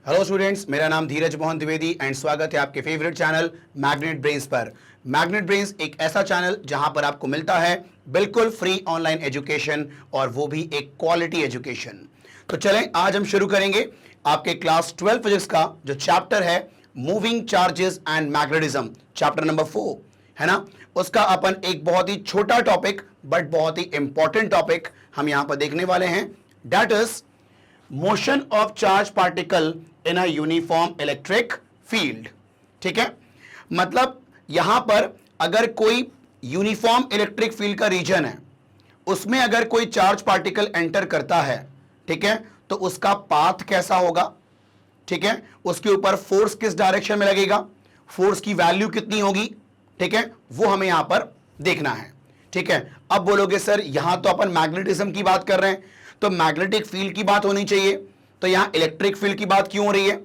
Hello students, मेरा नाम धीरज Mohan Dwivedi and स्वागत है आपके फेवरेट चैनल मैग्नेट ब्रेन्स पर। मैग्नेट ब्रेन्स एक ऐसा चैनल जहां पर आपको मिलता है बिल्कुल फ्री ऑनलाइन एजुकेशन और वो भी एक क्वालिटी एजुकेशन। तो चलें आज हम शुरू करेंगे आपके क्लास 12 फिजिक्स का जो चैप्टर है moving charges and magnetism, chapter number 4 है ना। उसका अपन एक बहुत ही छोटा टॉपिक बट बहुत ही इंपॉर्टेंट टॉपिक हम यहां पर देखने वाले हैं, that is motion of charge particle in a uniform electric field. ठीक है, मतलब यहां पर अगर कोई यूनिफॉर्म इलेक्ट्रिक फील्ड का रीजन है, उसमें अगर कोई चार्ज पार्टिकल एंटर करता है, ठीक है, तो उसका पाथ कैसा होगा, ठीक है, उसके ऊपर फोर्स किस डायरेक्शन में लगेगा, फोर्स की वैल्यू कितनी होगी, ठीक है, वो हमें यहां पर देखना है। ठीक है, अब बोलोगे सर यहां तो अपन मैग्नेटिज्म की बात कर रहे हैं, तो मैग्नेटिक फील्ड की बात होनी चाहिए, तो यहां इलेक्ट्रिक फील्ड की बात क्यों हो रही है?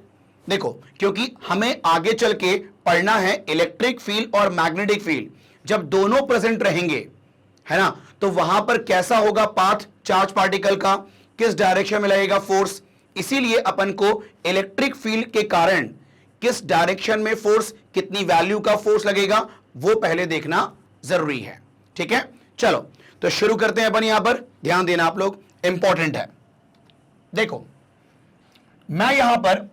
देखो, क्योंकि हमें आगे चल के पढ़ना है इलेक्ट्रिक फील्ड और मैग्नेटिक फील्ड जब दोनों प्रेजेंट रहेंगे, है ना, तो वहां पर कैसा होगा पाथ चार्ज पार्टिकल का, किस डायरेक्शन में लगेगा फोर्स। इसीलिए अपन को इलेक्ट्रिक फील्ड के कारण किस डायरेक्शन में फोर्स, कितनी वैल्यू का फोर्स लगेगा, वो पहले देखना जरूरी है। ठीक है, चलो तो शुरू करते हैं अपन। यहां पर ध्यान देना आप लोग, इंपॉर्टेंट है। देखो, मैं यहां पर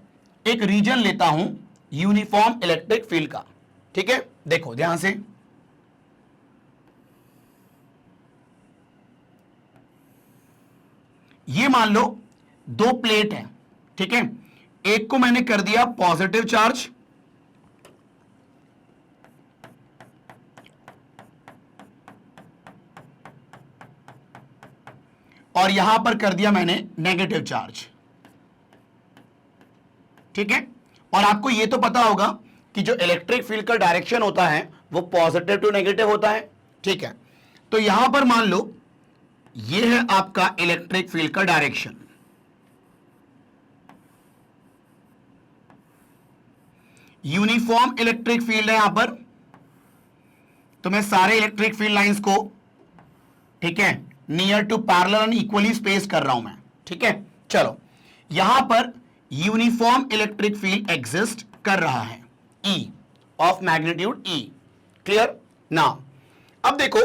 एक रीजन लेता हूं यूनिफॉर्म इलेक्ट्रिक फील्ड का। ठीक है, देखो ध्यान से, ये मान लो दो प्लेट हैं, ठीक है, एक को मैंने कर दिया पॉजिटिव चार्ज और यहां पर कर दिया मैंने नेगेटिव चार्ज। ठीक है, और आपको यह तो पता होगा कि जो इलेक्ट्रिक फील्ड का डायरेक्शन होता है वो पॉजिटिव टू नेगेटिव होता है। ठीक है, तो यहां पर मान लो यह है आपका इलेक्ट्रिक फील्ड का डायरेक्शन, यूनिफॉर्म इलेक्ट्रिक फील्ड है यहां पर, तो मैं सारे इलेक्ट्रिक फील्ड लाइंस को, ठीक है, near to parallel and equally space कर रहा हूं मैं। ठीक है, चलो यहां पर यूनिफॉर्म इलेक्ट्रिक फील्ड एग्जिस्ट कर रहा है, E of magnitude E। Clear now, अब देखो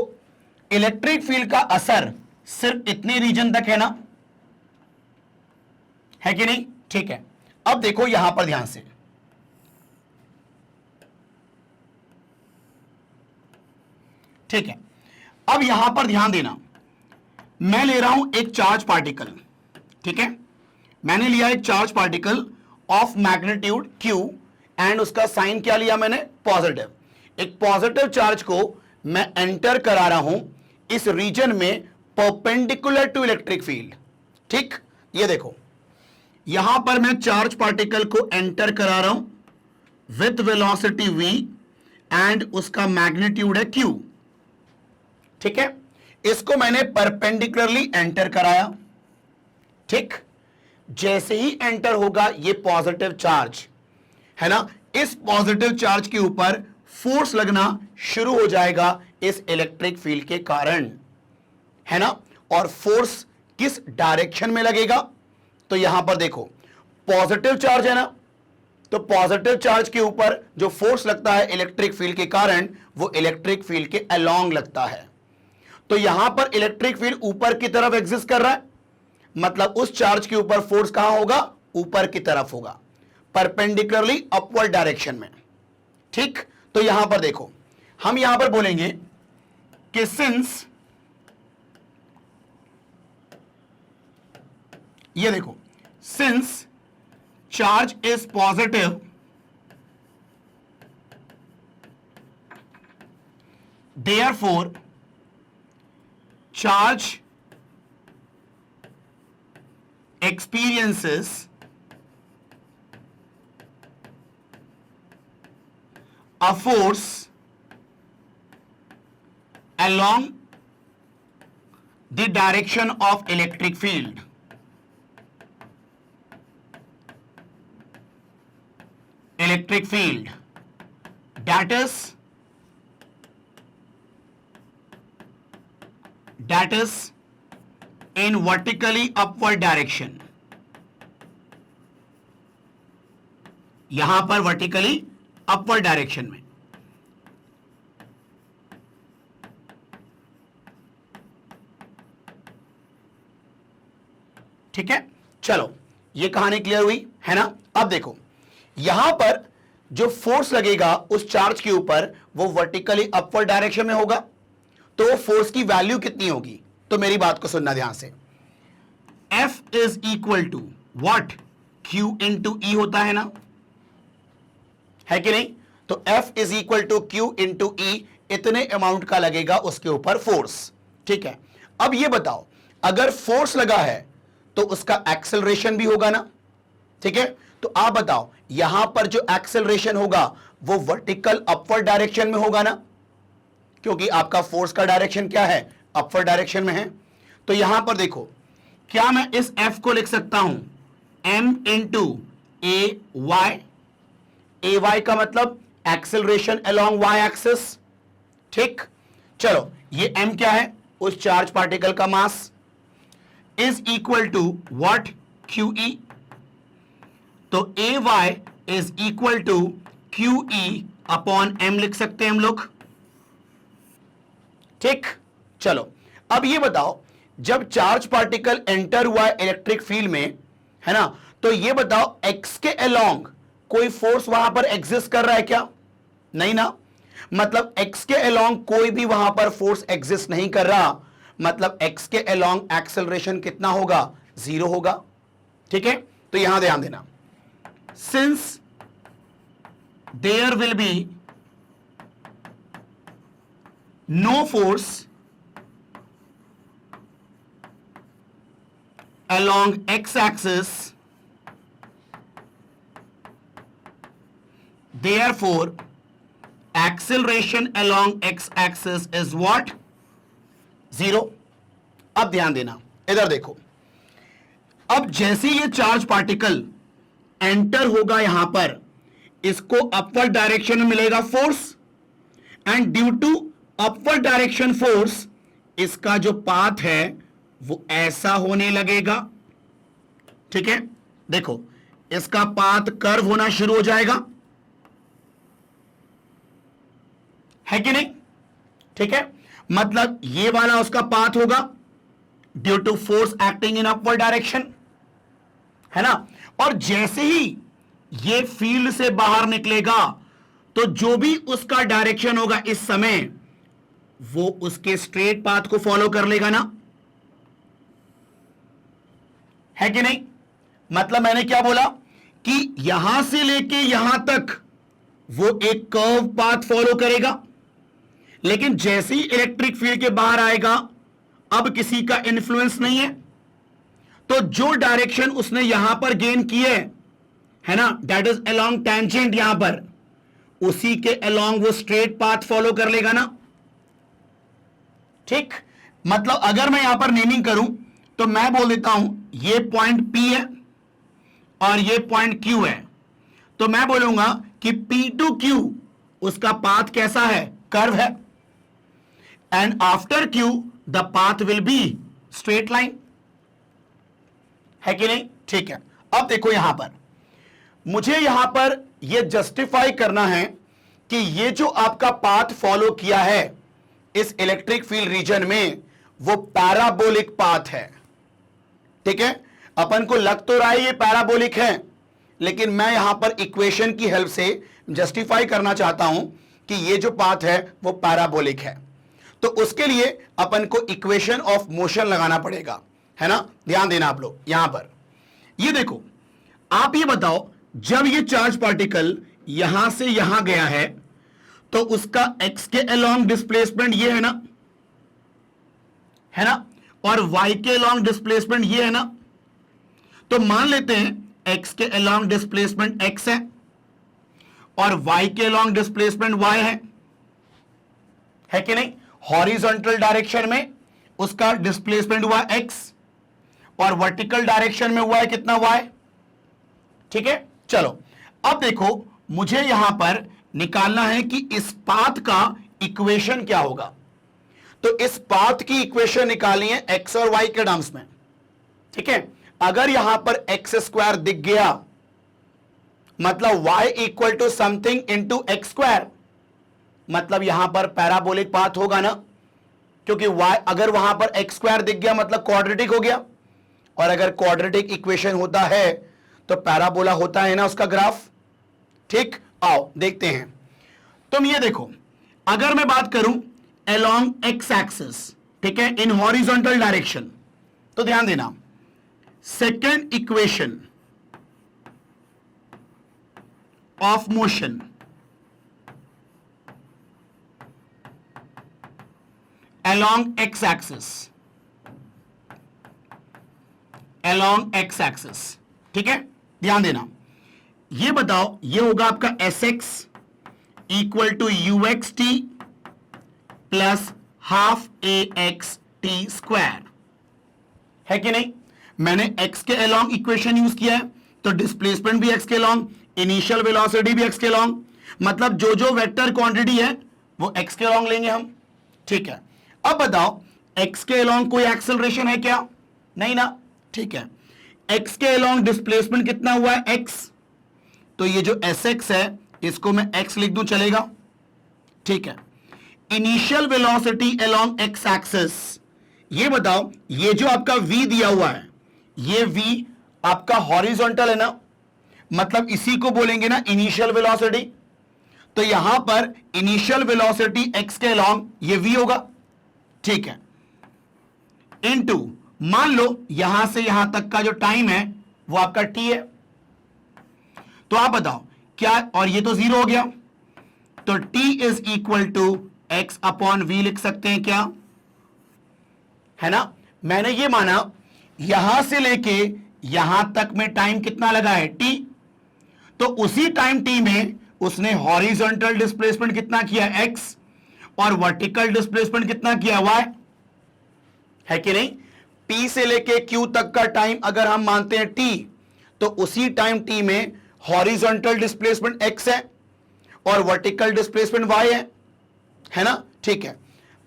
इलेक्ट्रिक फील्ड का असर सिर्फ इतने रीजन तक है ना, है कि नहीं? ठीक है, अब देखो यहां पर ध्यान से, ठीक है, अब यहां पर ध्यान देना, मैं ले रहा हूं एक चार्ज पार्टिकल। ठीक है, मैंने लिया एक charge particle of magnitude Q and उसका साइन क्या लिया मैंने? पॉजिटिव। एक पॉजिटिव चार्ज को मैं एंटर करा रहा हूं इस रीजन में परपेंडिकुलर टू इलेक्ट्रिक फील्ड। ठीक, ये देखो यहां पर मैं चार्ज पार्टिकल को एंटर करा रहा हूं विथ वेलोसिटी v एंड उसका मैग्नीट्यूड है Q। ठीक है, इसको मैंने परपेंडिकुलरली एंटर कराया। ठीक, जैसे ही एंटर होगा ये पॉजिटिव चार्ज है ना, इस पॉजिटिव चार्ज के ऊपर फोर्स लगना शुरू हो जाएगा इस इलेक्ट्रिक फील्ड के कारण, है ना। और फोर्स किस डायरेक्शन में लगेगा? तो यहां पर देखो पॉजिटिव चार्ज है ना, तो पॉजिटिव चार्ज के ऊपर जो फोर्स लगता है इलेक्ट्रिक फील्ड के कारण वो इलेक्ट्रिक फील्ड के अलोंग लगता है। तो यहां पर इलेक्ट्रिक फील्ड ऊपर की तरफ एग्जिस्ट कर रहा है, मतलब उस चार्ज के ऊपर फोर्स कहां होगा? ऊपर की तरफ होगा, परपेंडिकुलरली अपवर्ड डायरेक्शन में। ठीक, तो यहां पर देखो हम यहां पर बोलेंगे कि सिंस, ये देखो, since charge is positive therefore charge experiences a force along the direction of electric field. Electric field, that is in vertically upward direction. यहां पर वर्टिकली अपवर्ड डायरेक्शन में। ठीक है, चलो ये कहानी क्लियर हुई है ना। अब देखो यहां पर जो फोर्स लगेगा उस चार्ज के ऊपर वो वर्टिकली अपवर्ड डायरेक्शन में होगा, तो फोर्स की वैल्यू कितनी होगी? तो मेरी बात को सुनना ध्यान से। F is equal to what? Q into E होता है ना, है कि नहीं? तो F is equal to Q into E, इतने अमाउंट का लगेगा उसके ऊपर फोर्स। ठीक है, अब ये बताओ अगर फोर्स लगा है तो उसका एक्सेलरेशन भी होगा ना। ठीक है, तो आप बताओ यहां पर जो एक्सेलरेशन होगा वो वर्टिकल अपवर्ड डायरेक्शन में होगा ना, क्योंकि आपका फोर्स का डायरेक्शन क्या है? अपवर्ड डायरेक्शन में है। तो यहां पर देखो, क्या मैं इस F को लिख सकता हूं m इंटू ए वाई? ए वाई का मतलब एक्सेलरेशन अलोंग y एक्सिस। ठीक, चलो ये m क्या है? उस चार्ज पार्टिकल का mass, is equal to what? Q E. तो a y is equal to Q E upon M लिख सकते हैं हम लोग। ठीक, चलो अब ये बताओ जब चार्ज पार्टिकल एंटर हुआ इलेक्ट्रिक फील्ड में, है ना, तो ये बताओ एक्स के अलोंग कोई फोर्स वहां पर एग्जिस्ट कर रहा है क्या? नहीं ना, मतलब एक्स के अलोंग कोई भी वहां पर फोर्स एग्जिस्ट नहीं कर रहा, मतलब एक्स के अलोंग एक्सेलरेशन कितना होगा? 0 होगा। ठीक है, तो यहां ध्यान देना, since there will be no force along x axis, therefore acceleration along x axis is what? 0। अब ध्यान देना, इधर देखो, अब जैसे ये चार्ज पार्टिकल एंटर होगा यहां पर, इसको अपवर्ड डायरेक्शन में मिलेगा force, and due to upward direction force इसका जो पाथ है वो ऐसा होने लगेगा। ठीक है, देखो इसका पाथ कर्व होना शुरू हो जाएगा, है कि नहीं? ठीक है, मतलब ये वाला उसका पाथ होगा due to force acting in upward direction, है ना। और जैसे ही ये फील्ड से बाहर निकलेगा तो जो भी उसका डायरेक्शन होगा इस समय वो उसके स्ट्रेट पाथ को फॉलो कर लेगा ना, है कि नहीं? मतलब मैंने क्या बोला कि यहां से लेके यहां तक वो एक कर्व पाथ फॉलो करेगा, लेकिन जैसे ही इलेक्ट्रिक फील्ड के बाहर आएगा अब किसी का इन्फ्लुएंस नहीं है, तो जो डायरेक्शन उसने यहां पर गेन की है ना, दैट इज अलोंग टेंजेंट, यहां पर उसी के अलोंग वो स्ट्रेट पाथ फॉलो कर लेगा ना। ठीक, मतलब अगर मैं यहां पर नेमिंग करूं तो मैं बोल देता हूं ये पॉइंट P है और ये पॉइंट Q है, तो मैं बोलूंगा कि P टू Q उसका पाथ कैसा है? कर्व है, and after Q the path will be straight line, है कि नहीं? ठीक है, अब देखो यहां पर मुझे यहां पर यह जस्टिफाई करना है कि ये जो आपका पाथ फॉलो किया है इस इलेक्ट्रिक फील्ड रीजन में वो पैराबोलिक पाथ है। ठीक है, अपन को लग तो रहा है ये पैराबोलिक है, लेकिन मैं यहां पर इक्वेशन की हेल्प से जस्टिफाई करना चाहता हूं कि ये जो पाथ है वो पैराबोलिक है। तो उसके लिए अपन को इक्वेशन ऑफ मोशन लगाना पड़ेगा, है ना। ध्यान देना आप लोग यहां पर, ये देखो, आप ये बताओ जब ये चार्ज पार्टिकल यहां से यहां गया है तो उसका x के अलोंग डिस्प्लेसमेंट ये है ना, और y के अलोंग डिस्प्लेसमेंट ये है ना। तो मान लेते हैं x के अलोंग डिस्प्लेसमेंट x है और y के अलोंग डिस्प्लेसमेंट y है कि नहीं। हॉरिजॉन्टल डायरेक्शन में उसका डिस्प्लेसमेंट हुआ x और वर्टिकल डायरेक्शन में हुआ है कितना y। ठीक है, चलो अब देखो मुझे यहां पर निकालना है कि इस पाथ का इक्वेशन क्या होगा। तो इस पाथ की इक्वेशन निकालनी है x और y के टर्म्स में। ठीक है, अगर यहां पर x स्क्वायर दिख गया मतलब y equal to something into X square, मतलब यहां पर पैराबोलिक पाथ होगा ना, क्योंकि y अगर वहां पर एक्स स्क्वायर दिख गया मतलब क्वाड्रेटिक हो गया, और अगर क्वाड्रेटिक इक्वेशन होता है तो पैराबोला होता है ना उसका ग्राफ। ठीक, आओ देखते हैं। तुम ये देखो, अगर मैं बात करूं अलोंग एक्स एक्सिस, ठीक है, इन हॉरिजॉन्टल डायरेक्शन, तो ध्यान देना second equation of motion along x axis, along x axis, ठीक है, ध्यान देना। ये बताओ, ये होगा आपका S X equal to U X T plus half A X T square, है कि नहीं? मैंने x के अलोंग इक्वेशन यूज किया है, तो डिस्प्लेसमेंट भी x के अलोंग, इनिशियल वेलोसिटी भी x के अलोंग, मतलब जो जो वेक्टर क्वांटिटी है वो x के अलोंग लेंगे हम। ठीक है, अब बताओ x के अलोंग कोई एक्सेलरेशन है क्या? नहीं ना। ठीक है, x के अलोंग डिस्प्लेसमेंट कितना हुआ है? x, तो ये जो sx है इसको मैं x लिख दूं, चलेगा? ठीक है, initial velocity along x axis, ये बताओ ये जो आपका v दिया हुआ है, ये v आपका हॉरिजॉन्टल है ना, मतलब इसी को बोलेंगे ना इनिशियल वेलोसिटी। तो यहां पर इनिशियल वेलोसिटी x के अलोंग ये v होगा, ठीक है, इनटू मान लो यहां से यहां तक का जो टाइम है वो आपका t है, तो आप बताओ क्या, और ये तो 0 हो गया, तो t is equal to x upon v लिख सकते हैं क्या? है ना। मैंने ये माना यहां से लेके यहां तक में टाइम कितना लगा है? t, तो उसी टाइम t में उसने हॉरिजॉन्टल डिस्प्लेसमेंट कितना किया? x, और वर्टिकल डिस्प्लेसमेंट कितना किया? y, है कि नहीं? p से लेके q तक का टाइम अगर हम मानते हैं t, तो उसी टाइम t में हॉरिजॉन्टल डिस्प्लेसमेंट x है और वर्टिकल डिस्प्लेसमेंट y है ना। ठीक है,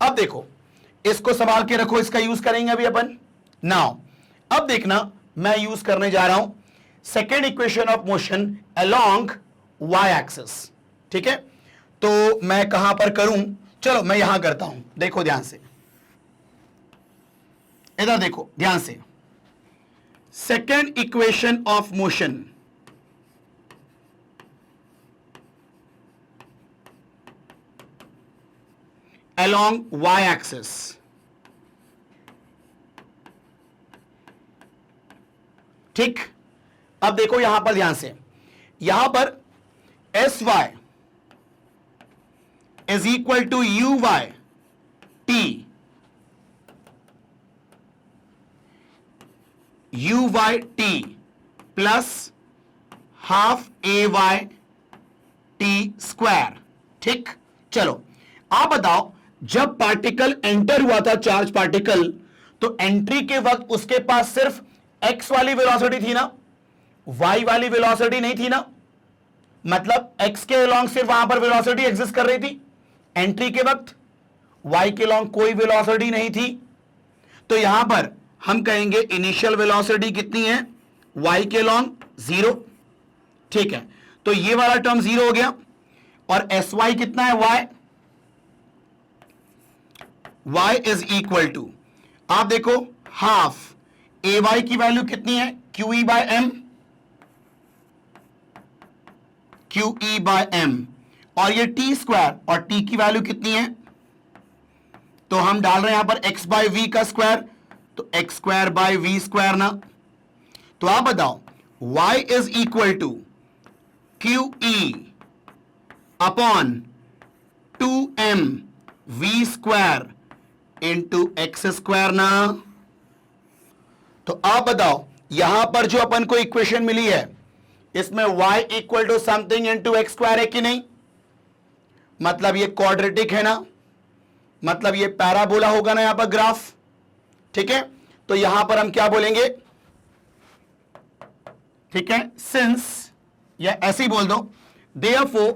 अब देखो इसको संभाल के रखो, इसका यूज करेंगे अभी अपन। नाउ अब देखना, मैं यूज करने जा रहा हूं second equation of motion along y axis. ठीक है, तो मैं कहां पर करूं? चलो मैं यहां करता हूं, देखो ध्यान से, इधर देखो ध्यान से। Second equation of motion along y axis, ठीक, अब देखो यहां पर ध्यान से, यहां पर S Y is equal to U Y T, U Y T plus half A Y T square. ठीक, चलो आप बताओ, जब पार्टिकल एंटर हुआ था, चार्ज पार्टिकल, तो एंट्री के वक्त उसके पास सिर्फ x वाली वेलोसिटी थी ना, y वाली वेलोसिटी नहीं थी ना, मतलब x के अलोंग सिर्फ वहां पर वेलोसिटी एग्जिस्ट कर रही थी एंट्री के वक्त, y के अलोंग कोई वेलोसिटी नहीं थी। तो यहां पर हम कहेंगे इनिशियल वेलोसिटी कितनी है? y के अलोंग 0। ठीक है, तो ये वाला टर्म 0 हो गया, और sy कितना है? y, y is equal to, आप देखो हाफ ए वाई की वैल्यू कितनी है? Q E by M, Q E by M, और ये टी स्क्वायर, और टी की वैल्यू कितनी है? तो हम डाल रहे हैं यहां पर एक्स बाय वी का स्क्वायर, तो X square by V square ना। तो आप बताओ y is equal to Q E upon 2m V square into X square ना। तो आप बताओ यहां पर जो अपन को इक्वेशन मिली है इसमें y equal to something into X square है कि नहीं? मतलब ये क्वाड्रेटिक है ना, मतलब ये पैराबोला होगा ना यहां पर ग्राफ। ठीक है, तो यहां पर हम क्या बोलेंगे? ठीक है, सिंस, या ऐसे ही बोल दो, therefore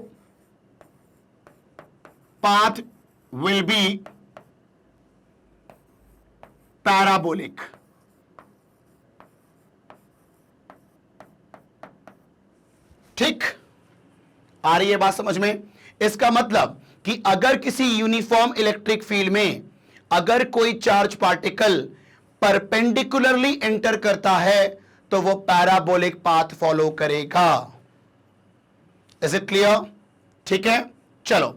path will be parabolic. ठीक, आ रही है बात समझ में? इसका मतलब कि अगर किसी यूनिफॉर्म इलेक्ट्रिक फील्ड में अगर कोई चार्ज पार्टिकल परपेंडिकुलरली एंटर करता है तो वो पैराबोलिक पाथ फॉलो करेगा। Is it clear? ठीक है, चलो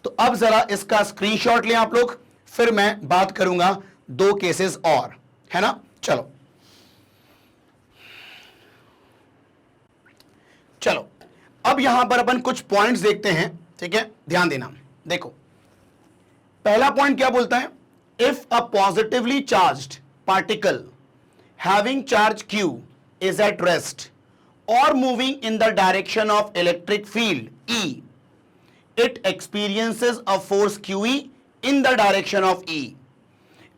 तो अब जरा इसका स्क्रीनशॉट लें आप लोग, फिर मैं बात करूंगा दो केसेस और, है ना? चलो चलो अब यहां पर अपन कुछ पॉइंट्स देखते हैं, ठीक है, ध्यान देना। देखो पहला पॉइंट क्या बोलता है, if a positively charged particle having charge Q is at rest or moving in the direction of electric field E, it experiences a force QE in the direction of E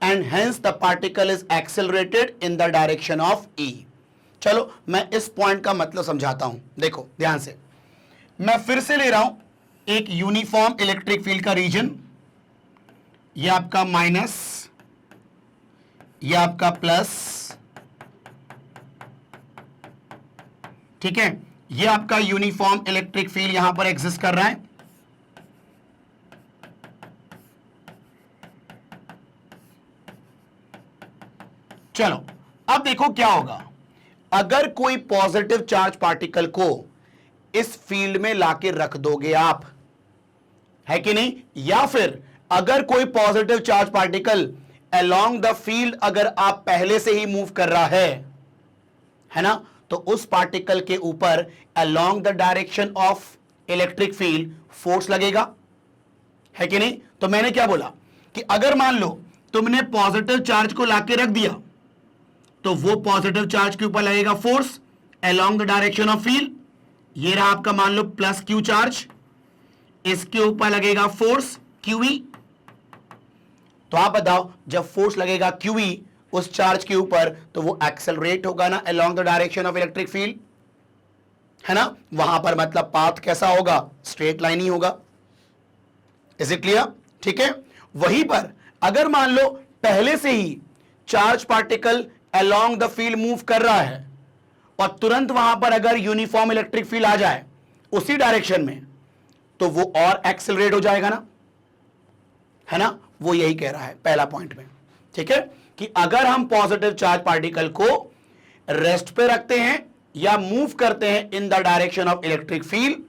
and hence the particle is accelerated in the direction of E। चलो मैं इस point का मतलब समझाता हूं, देखो ध्यान से। मैं फिर से ले रहा हूं एक यूनिफॉर्म इलेक्ट्रिक फील्ड का रीजन, ये आपका माइनस, ये आपका प्लस, ठीक है, ये आपका यूनिफॉर्म इलेक्ट्रिक फील्ड यहां पर एग्जिस्ट कर रहा है। चलो अब देखो क्या होगा अगर कोई पॉजिटिव चार्ज पार्टिकल को इस फील्ड में लाके रख दोगे आप, है कि नहीं? या फिर अगर कोई positive charge particle along the field अगर आप पहले से ही मूव कर रहा है ना, तो उस पार्टिकल के ऊपर along the direction of electric field force लगेगा, है कि नहीं? तो मैंने क्या बोला कि अगर मान लो तुमने पॉजिटिव चार्ज को लाके रख दिया तो वो पॉजिटिव चार्ज के ऊपर लगेगा force along the direction of field. ये रहा आपका मान लो प्लस क्यू चार्ज, इसके ऊपर लगेगा फोर्स QE। तो आप बताओ जब फोर्स लगेगा QE उस चार्ज के ऊपर तो वो एक्सेलरेट होगा ना along the direction of electric field, है ना? वहां पर मतलब पाथ कैसा होगा? स्ट्रेट लाइन ही होगा। Is it clear? ठीक है, वहीं पर अगर मान लो पहले से ही charge particle along the field move कर रहा है और तुरंत वहां पर अगर यूनिफॉर्म इलेक्ट्रिक फील्ड आ जाए उसी डायरेक्शन में तो वो और एक्सेलरेट हो जाएगा ना, है ना? वो यही कह रहा है पहला पॉइंट में, ठीक है, कि अगर हम पॉजिटिव चार्ज पार्टिकल को रेस्ट पे रखते हैं या मूव करते हैं in the direction of electric field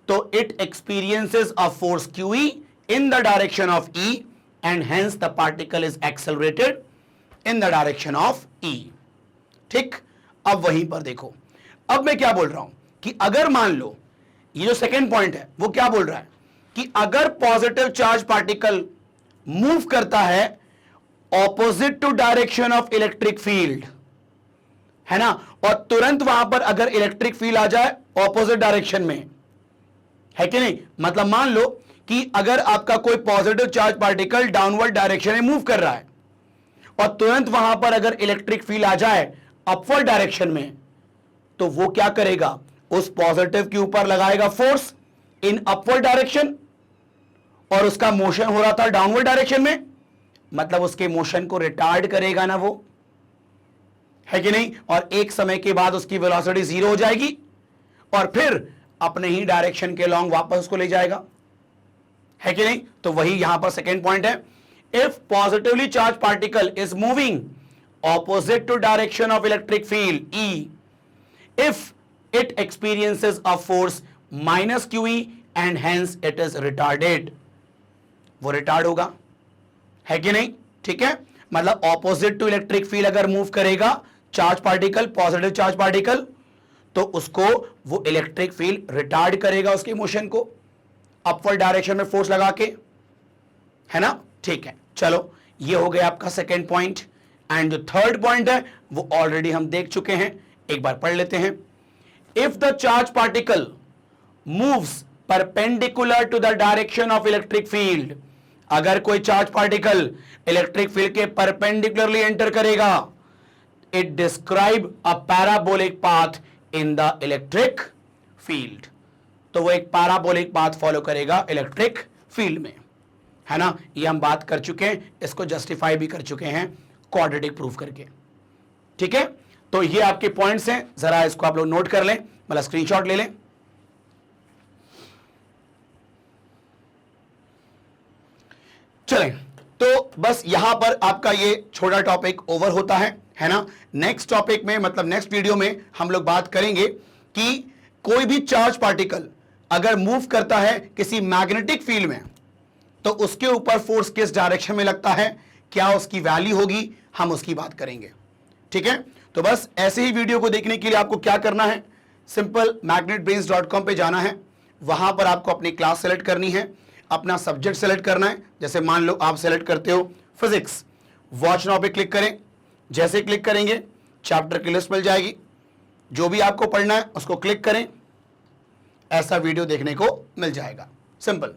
तो it experiences a force QE in the direction of E and hence the particle is accelerated in the direction of E। ठीक, अब वहीं पर देखो, अब मैं क्या बोल रहा हूं कि अगर मान लो ये जो सेकेंड पॉइंट है वो क्या बोल रहा है कि अगर पॉजिटिव चार्ज पार्टिकल मूव करता है opposite to direction of electric field, है ना, और तुरंत वहां पर अगर इलेक्ट्रिक फील्ड आ जाए ऑपोजिट डायरेक्शन में, है कि नहीं? मतलब मान लो कि अगर आपका कोई positive charge particle downward direction में मूव कर रहा है और तुरंत वहां पर अगर इलेक्ट्रिक फील्ड आ जाए अपवर्ड डायरेक्शन में तो वो क्या करेगा? उस पॉजिटिव के ऊपर लगाएगा फोर्स इन अपवर्ड डायरेक्शन और उसका मोशन हो रहा था डाउनवर्ड डायरेक्शन में, मतलब उसके मोशन को रिटार्ड करेगा ना वो, है कि नहीं? और एक समय के बाद उसकी वेलोसिटी 0 हो जाएगी और फिर अपने ही डायरेक्शन के लॉन्ग वापस उसको ले जाएगा, है कि नहीं? तो वही यहां पर सेकेंड पॉइंट है, if positively charge particle is moving opposite to direction of electric field E, if it experiences a force minus QE and hence it is retarded, वो रिटार्ड होगा, है कि नहीं? ठीक है, मतलब ऑपोजिट टू इलेक्ट्रिक फील्ड अगर मूव करेगा charge particle, positive charge particle, तो उसको वो इलेक्ट्रिक फील्ड रिटार्ड करेगा उसके मोशन को अपवर्ड डायरेक्शन में फोर्स लगा के, है ना? ठीक है, चलो ये हो गया आपका सेकेंड पॉइंट। एंड जो थर्ड पॉइंट है वो ऑलरेडी हम देख चुके हैं, एक बार पढ़ लेते हैं। If the charge particle moves perpendicular to the direction of electric field, अगर कोई चार्ज पार्टिकल इलेक्ट्रिक फील्ड के परपेंडिकुलरली एंटर करेगा, it describe a parabolic path in the electric field, तो वो एक पैराबोलिक पाथ फॉलो करेगा इलेक्ट्रिक फील्ड में, है ना? ये हम बात कर चुके हैं, इसको जस्टिफाई भी कर चुके हैं क्वाड्रेटिक प्रूफ करके, ठीक है? तो ये आपके पॉइंट्स हैं, जरा इसको आप लोग नोट कर लें, मतलब स्क्रीनशॉट ले लें, चलें, तो बस यहां पर आपका ये छोटा टॉपिक ओवर होता है ना। नेक्स्ट टॉपिक में, मतलब नेक्स्ट वीडियो में हम लोग बात करेंगे कि कोई भी चार्ज पार्टिकल अगर मूव करता है किसी मैग्नेटिक फील्ड में तो उसके ऊपर फोर्स किस डायरेक्शन में लगता है, क्या उसकी वैल्यू होगी, हम उसकी बात करेंगे। ठीक है, तो बस ऐसे ही वीडियो को देखने के लिए आपको क्या करना है, सिंपल magnetbrains.com पे जाना है, वहां पर आपको अपनी क्लास सेलेक्ट करनी है, अपना सब्जेक्ट सेलेक्ट करना है। जैसे मान लो आप सेलेक्ट करते हो फिजिक्स, वॉच नाउ पे क्लिक करें। जैसे क्लिक करेंगे चैप्टर की लिस्ट मिल जाएगी, जो भी आपको पढ़ना है उसको क्लिक करें, ऐसा वीडियो देखने को मिल जाएगा, सिंपल।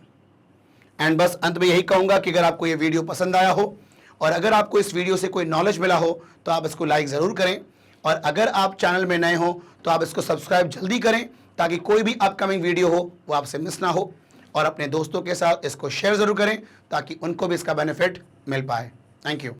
एंड बस अंत में यही कहूंगा कि अगर आपको ये वीडियो पसंद आया हो और अगर आपको इस वीडियो से कोई नॉलेज मिला हो तो आप इसको लाइक ज़रूर करें, और अगर आप चैनल में नए हो तो आप इसको सब्सक्राइब जल्दी करें ताकि कोई भी अपकमिंग वीडियो हो वो आपसे मिस ना हो, और अपने दोस्तों के साथ इसको शेयर ज़रूर करें ताकि उनको भी इसका बेनिफिट मिल पाए। Thank you.